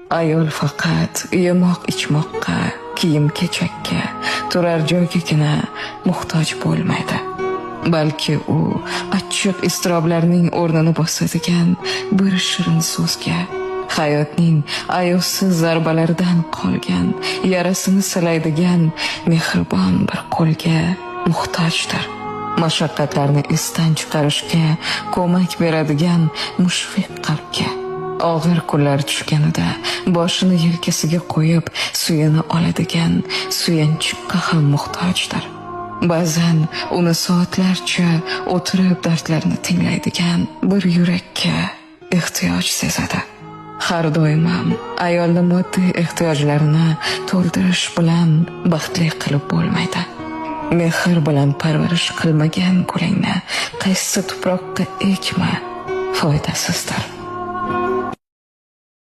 Ayol faqat yemoq ichmoqqa, kiyim kechakka, turar joygagina muhtoj bo'lmaydi. Balki u achchiq iztiroblarning o'rnini bosadigan bir shirin so'zga, hayotning ayovsiz zarbalaridan qolgan yarasini silaydigan mehribon bir qo'lga muhtojdir. Mashaqqatlarni esdan chiqarishga ko'mak beradigan mushfiq qalbga, og'ir kunlar tushganida boshini yelkasiga qo'yib suyini oladigan suyanchiqqa ham muhtojdir. Ba'zan uni soatlarcha o'tirib dardlarni tinglaydigan bir yurakka ehtiyoj sezadi. Har doim ham ayolni moddiy ehtiyojlarini to'ldirish bilan baxtli qilib bo'lmaydi. Mehr bilan parvarish qilmagan gulingni qaysi tuproqqa ekma, foydasizdir.